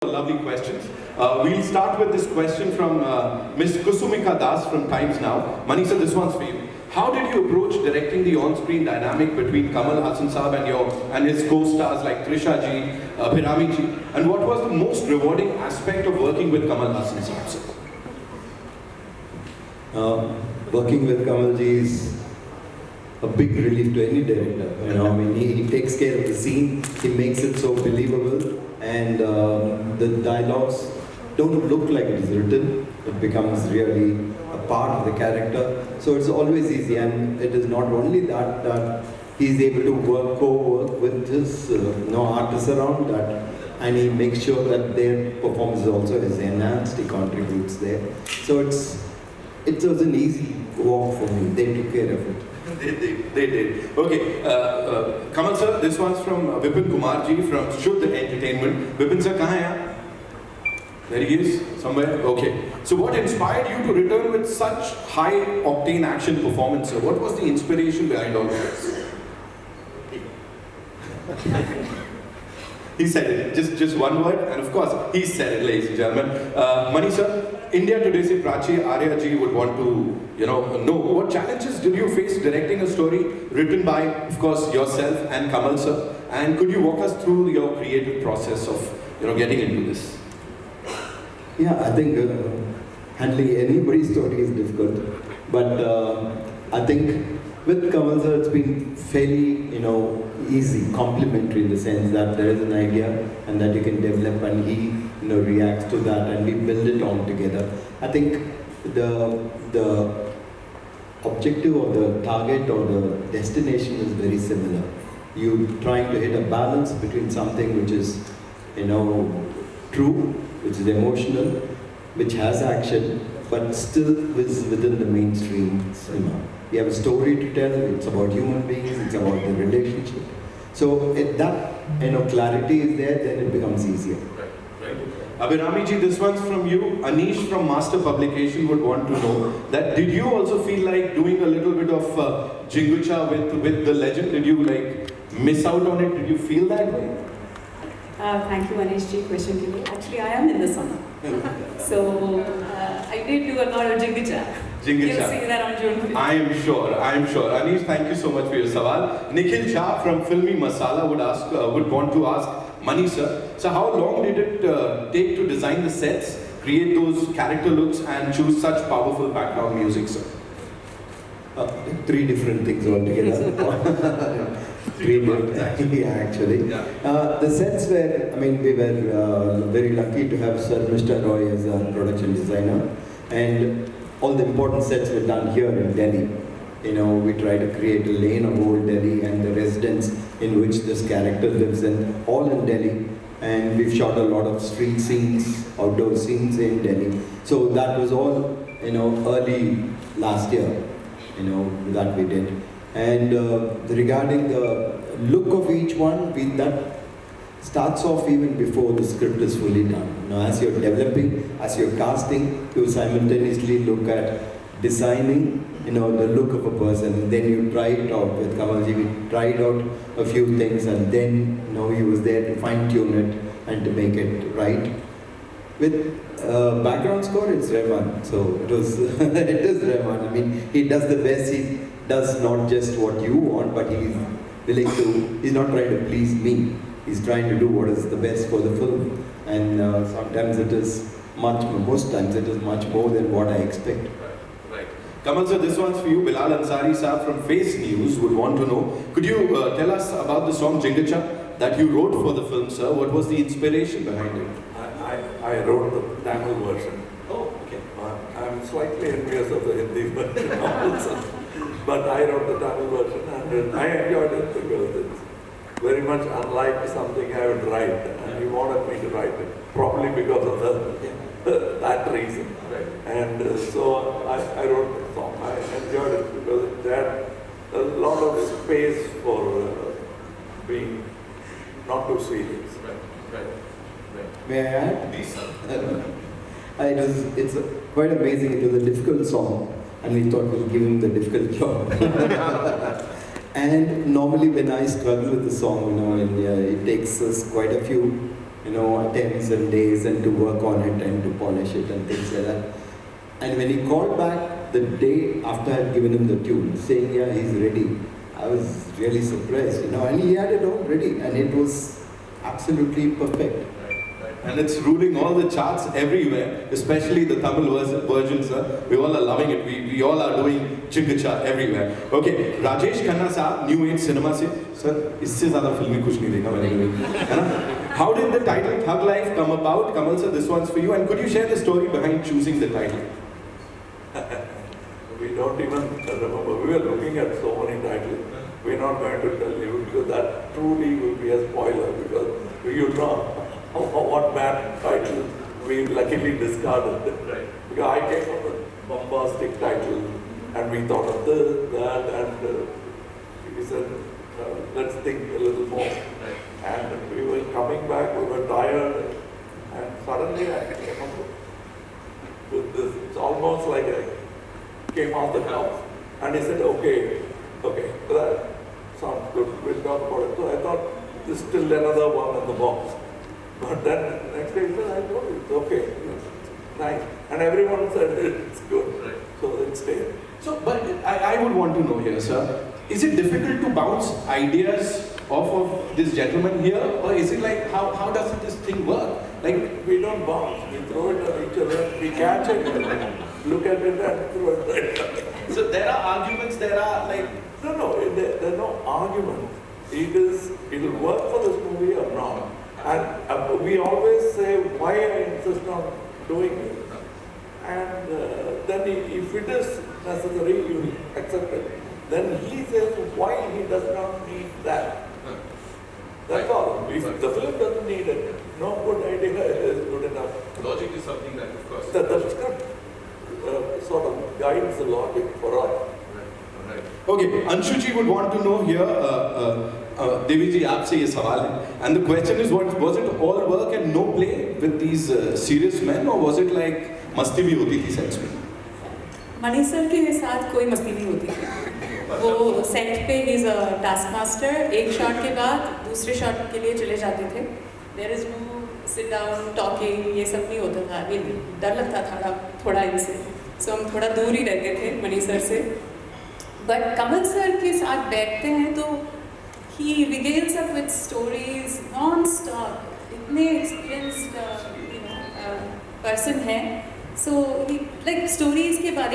Lovely questions. We'll start with this question from Ms. Kusumika Das from Times Now. Manisha, this one's for you. How did you approach directing the on-screen dynamic between Kamal Haasan Saab and his co-stars like Trisha ji, Abhirami ji? And what was the most rewarding aspect of working with Kamal Haasan Saab, sir? Working with Kamal ji is a big relief to any director. I mean, he takes care of the scene, he makes it so believable, and the dialogues don't look like it is written. It becomes really a part of the character. So it's always easy, and it is not only that he's able to co-work with his artists around that, and he makes sure that their performance also is enhanced. He contributes there. So it was an easy walk for me. They took care of it. They did. Okay, Kamal sir, this one's from Vipin Kumar ji from Shuddh Entertainment. Vipin sir, kahan hai aap? There he is, somewhere. Okay. So what inspired you to return with such high octane action performance, sir? What was the inspiration behind all this? He said it, just one word, and of course, he said it, ladies and gentlemen. Mani sir, India Today se Prachi Arya ji would want to, know what challenges did you face directing a story written by, of course, yourself and Kamal sir, and could you walk us through your creative process of, getting into this? Yeah, I think handling anybody's story is difficult, but I think with Kamal sir, it's been fairly, easy, complimentary in the sense that there is an idea and that you can develop, and he, reacts to that, and we build it all together. I think the objective or the target or the destination is very similar. You trying to hit a balance between something which is, true, which is emotional, which has action, but still is within the mainstream cinema. You have a story to tell, it's about human beings, it's about the relationship. So if that clarity is there, then it becomes easier. Right. Abhirami ji, this one's from you. Anish from Master Publication would want to know that did you also feel like doing a little bit of Jingucha with the legend? Did you miss out on it? Did you feel that way? Thank you, Anish ji. Question to you. Actually, I am in the song. So I did do a lot of Jingucha. You'll see that on June 5th. I am sure. Anish, thank you so much for your sawal. Nikhil Jha from Filmy Masala would want to ask Mani sir, so how long did it take to design the sets, create those character looks, and choose such powerful background music, sir? 3 different things altogether. Yeah, actually. Yeah. The sets were, we were very lucky to have Sir Mr. Roy as a production designer, and all the important sets were done here in Delhi. We try to create a lane of old Delhi and the residence in which this character lives in, all in Delhi. And we've shot a lot of street scenes, outdoor scenes in Delhi. So that was all, early last year, that we did. And regarding the look of each one, that starts off even before the script is fully done. As you're developing, as you're casting, you simultaneously look at designing, the look of a person. Then you try it out with Kamalji. We tried out a few things, and then, he was there to fine-tune it and to make it right. With background score, it's Rahman. So it is Rahman. He does the best. He does not just what you want, but he's not trying to please me. He's trying to do what is the best for the film. And sometimes most times it is much more than what I expect. Right. Kamal sir, this one's for you. Bilal Ansari sir from Face News would want to know, could you tell us about the song Jingacha that you wrote for the film, sir? What was the inspiration behind it? I wrote the Tamil version. Oh, okay. I'm slightly envious of the Hindi version also. But I wrote the Tamil version, and I enjoyed it because it's very much unlike something I would write, and he wanted me to write it, probably because of that reason. Right. And so I wrote the song. I enjoyed it because it had a lot of space for being not too serious. Right. May I add? Please, sir. It's quite amazing. It was a difficult song, and we thought we'll give him the difficult job. And normally when I struggle with the song, it takes us quite a few attempts and days and to work on it and to polish it and things like that. And when he called back the day after I had given him the tune, saying, yeah, he's ready, I was really surprised, and he had it all ready and it was absolutely perfect. And it's ruling all the charts everywhere, especially the Tamil version, sir. We all are loving it. We all are doing Chingacha everywhere. Okay, Rajesh Khanna saab, New Age Cinema se, sir, isse zyada filmi kuch nahi dekha maine. How did the title Thug Life come about? Kamal sir, this one's for you. And could you share the story behind choosing the title? We don't even remember. We were looking at so many titles. We're not going to tell you because that truly will be a spoiler because you know what bad title we luckily discarded. Right. Because I came up with bombastic title and we thought of this, that, and we said, let's think a little more. Right. And we were coming back, we were tired, and suddenly I came up with this. It's almost like I came out the house and he said, okay, that sounds good, we'll talk about it. So I thought, there's still another one in the box. But then next day he said, I told you, it's okay, it's nice. And everyone said it's good, right. So it stayed. So, but I would want to know here, sir, is it difficult to bounce ideas off of this gentleman here? Or is it like, how does this thing work? Like, we don't bounce, we throw it at each other, we catch it, look at it and throw it right. So there are arguments, there are like... No, there are no arguments. It'll work for this movie or not. And we always say why I insist on doing it. And then if it is necessary, you accept it. Then he says why he does not need that. That's all. If the film doesn't need it, no good idea is good enough. Logic is something that, of course... The script sort of guides the logic for us. Right. Okay, Anshuji would want to know here, Devi ji, aapse ye sawal hai. And the question is, was it all work and no play with these serious men, or was it like masti bhi hoti thi sets mein? Money sir के साथ कोई मस्ती नहीं होती थी। वो set पे ही टास्क मास्टर, एक शॉट के बाद दूसरे शॉट के लिए चले जाते थे। There is no sit down talking, ये सब नहीं होता था। डर लगता था थोड़ा इनसे, सो हम थोड़ा दूर ही रहते थे मनी सर से। बट कमल सर के साथ बैठते हैं तो ही regales up with stories non stop. इतने एक्सपीरियंस्ड पर्सन है, सो लाइक स्टोरीज के बाद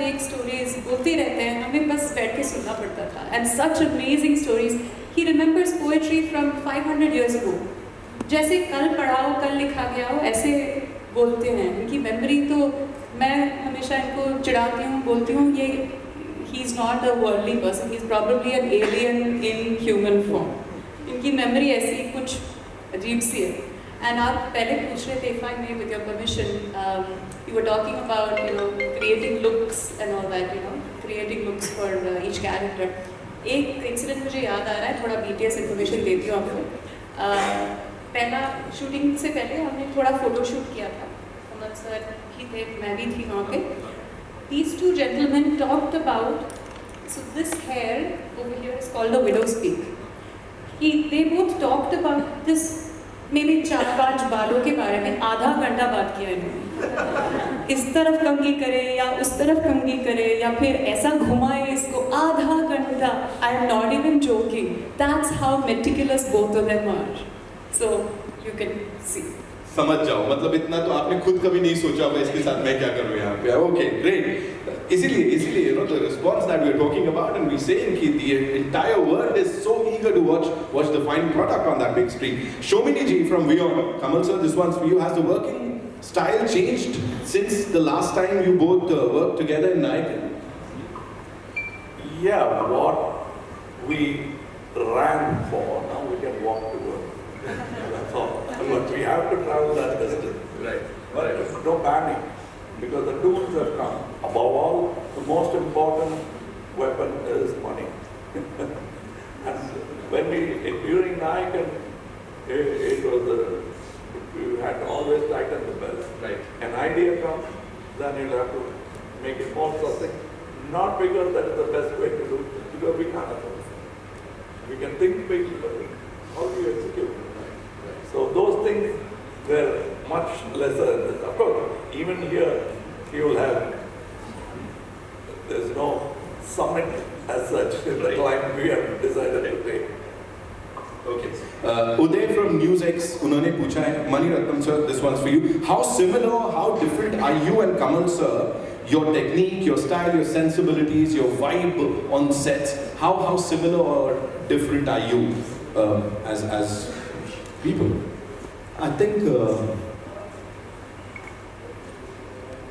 एक स्टोरीज बोलते रहते हैं, हमें बस बैठ के सुनना पड़ता था। And such amazing stories. He remembers poetry from 500 years ago। जैसे कल पढ़ाओ कल लिखा गया हो ऐसे बोलते हैं। इनकी मेमोरी तो मैं हमेशा इनको चिढ़ाती हूँ, बोलती हूँ ये he is not a worldly person, he is probably an alien in human form. इनकी मेमोरी ऐसी कुछ अजीब सी है। एंड आप पहले पूछ रहे थे, if I may with your permission, you were talking about creating looks and all that, creating looks for each character. एक इंसिडेंट मुझे याद आ रहा है, थोड़ा BTS इन्फॉर्मेशन देती हूँ आपको। पहला शूटिंग से पहले हमने थोड़ा फोटो शूट किया था। कमल सर भी थे, मैं भी थी वहाँ पे। These two gentlemen talked about, so this hair over here is called a widow's peak. They both talked about this, maybe 4-5 बालों के बारे में आधा घंटा बात किया इन्होंने। इस तरफ कंघी करे या उस तरफ कंघी करे या फिर ऐसा घुमाए इसको, आधा घंटा। I am not even joking, that's how meticulous both of them are. So you can see, समझ जाओ, मतलब इतना तो आपने खुद कभी नहीं सोचा होगा इसके साथ मैं क्या करूँ यहाँ पे। Okay, great. इसीलिए the response that we are talking about, and we saying कि the entire world is so eager to watch the final product on that big screen. Shomini ji from Beyond, Kamal sir, this one's for you. Has the working style changed since the last time you both worked together in Nayak? Yeah, what we ran for, now we can walk to work. That's all. But we have to travel that distance. Right. But there's no panic, because the tools have come. Above all, the most important weapon is money. And when during Nayak, it was you had to always tighten the belt. Right. An idea comes, then you'll have to make it more succinct. Not because that is the best way to do it, because we can't afford it. We can think big, but how do you execute it? So those things were much lesser. Of course, even here, you will have, there's no summit as such in the climb we have decided to take. Okay. Uday from NewsX, उन्होंने पूछा है, Mani Ratnam sir, this one's for you. How similar, how different are you and Kamal sir? Your technique, your style, your sensibilities, your vibe on sets. How similar or different are you as people? I think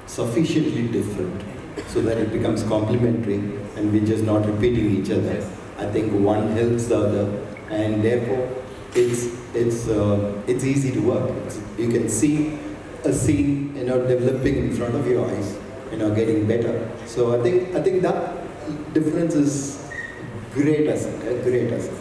sufficiently different so that it becomes complementary and we're just not repeating each other. I think one helps the other, and therefore it's easy to work. You can see a scene, developing in front of your eyes, getting better. So I think that difference is great asset, a great asset.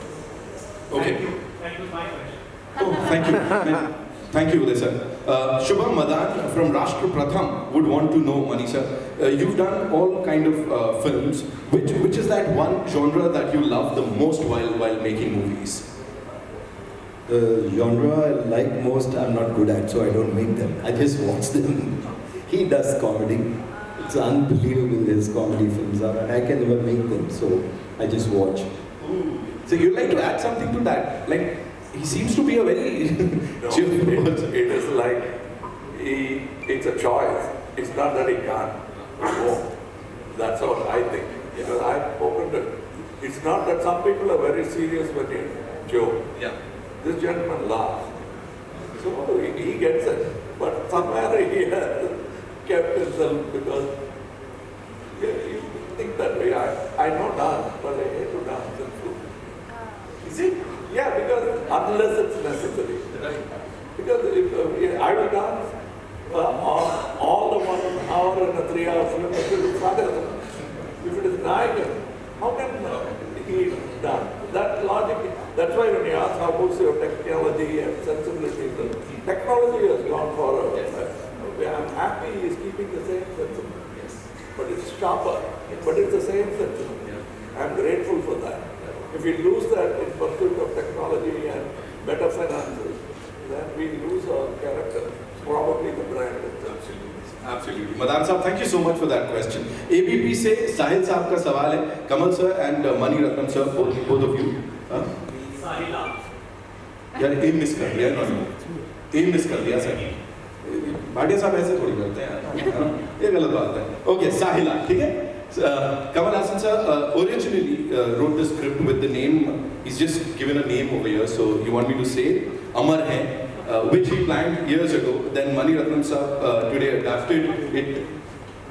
Okay. That was my question. Oh, thank you. Thank you, Uday sir. Shubham Madan from Rashtra Pratham would want to know, Mani sir, you've done all kind of films. Which is that one genre that you love the most while making movies? The genre I like most, I'm not good at, so I don't make them. I just watch them. He does comedy. It's unbelievable his comedy films are, and I can never make them, so I just watch. So you'd like to add something to that? Like, he seems to be a very No, cheerful person. it is like, it's a choice. It's not that he can't. He won't. That's what I think. Because I've spoken to, it's not that some people are very serious when you joke. Yeah. This gentleman laughs. So he gets it. But somewhere he has kept himself because you think that way. I know dance, but I hate to dance in food. Is it? Yeah, because unless it's necessary. Right. Because if I will dance on all the 1 hour and a 3 hour film, if it is Sagar, if it is Nayakan, how can he dance? That logic, that's why when you ask how goes your technology and sensibility, the technology has gone forward. I'm happy he's keeping the same sensibility. But it's sharper, but it's the same sensibility. I'm grateful for that. If we lose that in pursuit of technology and better finances, then we lose our character, probably the brand itself. Absolutely. Madan sahab, thank you so much for that question. ABP से साहिल साहब का सवाल है, Kamal sir and Mani Ratnam sir, both of you. Sahila. यार M miss कर दिया इन्होंने, M miss कर दिया सर. भाटिया साहब ऐसे थोड़ी करते हैं, ये गलत बात है. Okay, साहिला, ठीक है? Kamal Haasan sir originally wrote the script with the name, he's just given a name over here, so you want me to say Amar Hai, which he planned years ago. Then Mani Ratnam sir today adapted it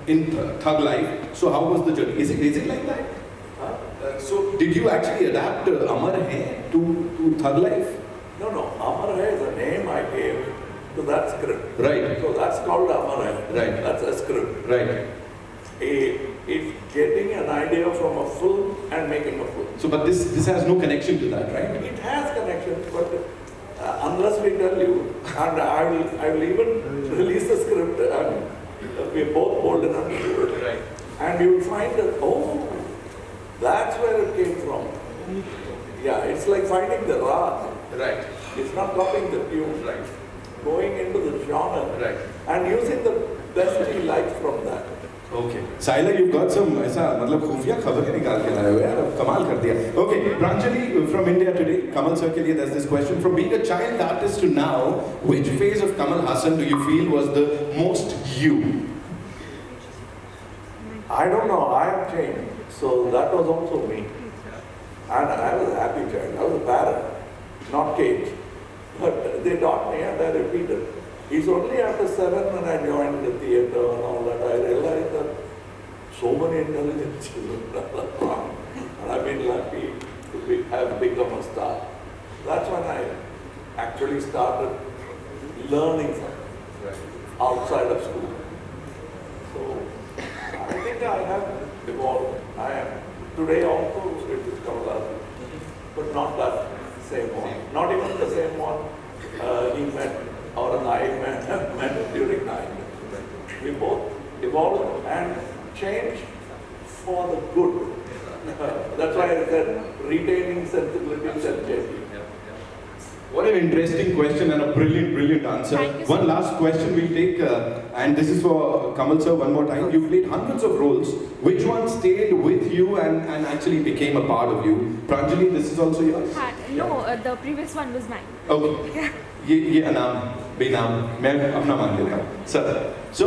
in Thug Life. So how was the journey? Is it like that? So did you actually adapt Amar Hai to Thug Life? No, Amar Hai is a name I gave to that script. Right. So that's called Amar Hai. Right. That's a script. Right. It's getting an idea from a film and making a film. So, but this has no connection to that, right? It has connections, but unless we tell you, and I will even release the script, and we're both bold enough to do it. Right. And you will find that, oh, that's where it came from. Yeah, it's like finding the rag. Right. It's not copying the tune. Right. Going into the genre. Right. And using the best he likes from that. Okay. Saila, you've got some ऐसा मतलब खुफिया खबरें निकाल के लाए हो यार, कमाल कर दिया. Okay, Pranjali from India today, Kamal sir के लिए there's this question. From being a child artist to now, which phase of Kamal Haasan do you feel was the most you? I don't know, I have changed. So that was also me. And I was a happy child. I was a parrot, not caged. But they taught me and I repeated. It's only after 7 when I joined the theatre and all that, I realized that so many intelligent children are around. And I've been lucky to have become a star. That's when I actually started learning something outside of school. So I think I have evolved. I am today also it is Kamal, but not that same one. Not even the same one he met or I met during night. We both evolved and changed for the good. That's why I said retaining sensibilities and changing. What an interesting question and a brilliant, brilliant answer. Thank you so One last question we'll take, and this is for Kamal sir one more time. You played hundreds of roles. Which one stayed with you and actually became a part of you? Pranjali, this is also yours? No, the previous one was mine. Okay. ये अनाम बेनाम मैं अपना मान लेता हूँ. Sir, so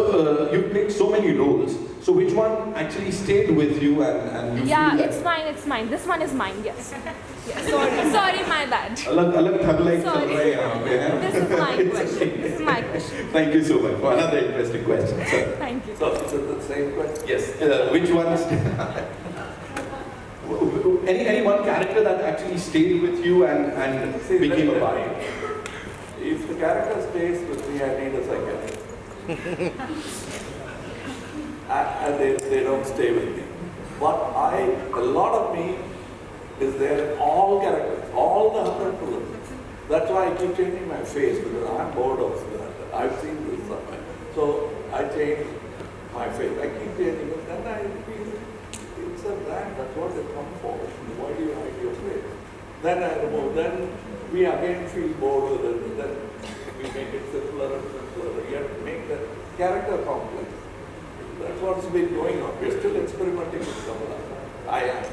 you played so many roles. So which one actually stayed with you and you Yeah, feel that? it's mine, it's mine. This one is mine, yes. Yeah, sorry, my bad. अलग थक like चल Sorry. रहे हैं यहाँ पे हैं. This is my It's question. okay. This is my question. Thank you so much for another interesting question, sir. Thank you. So it's the same question. Yes. Which ones? any one character that actually stayed with you and See, became a let- part? If the character stays with me, I need a psychiatrist. And they don't stay with me. But a lot of me is there in all characters, all the 100 films. That's why I keep changing my face because I'm bored of that. I've seen this somewhere. So I change my face. I keep changing it. Then I feel it's a brand. That's what they come for. Why do you hide your face? Then I remove. Then we again feel bored with it. Then we make it simpler and simpler. We have to make the character complex. That's what's been going on. We're still experimenting with Kamal. I am.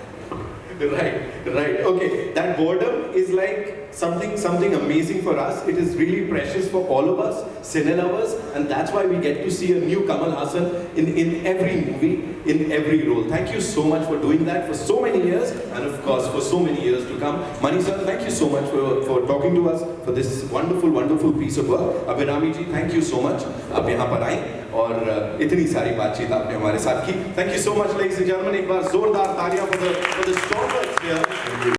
Right. Okay, that boredom is like something amazing for us. It is really precious for all of us, cine lovers, and that's why we get to see a new Kamal Haasan in every movie, in every role. Thank you so much for doing that for so many years, and of course for so many years to come. Mani sir, thank you so much for talking to us for this wonderful piece of work. Abhirami ji, thank you so much. आप यहाँ पर आए और इतनी सारी बातचीत आपने हमारे साथ की. Thank you so much, ladies and gentlemen. एक बार जोरदार तालियां for the stalwarts here.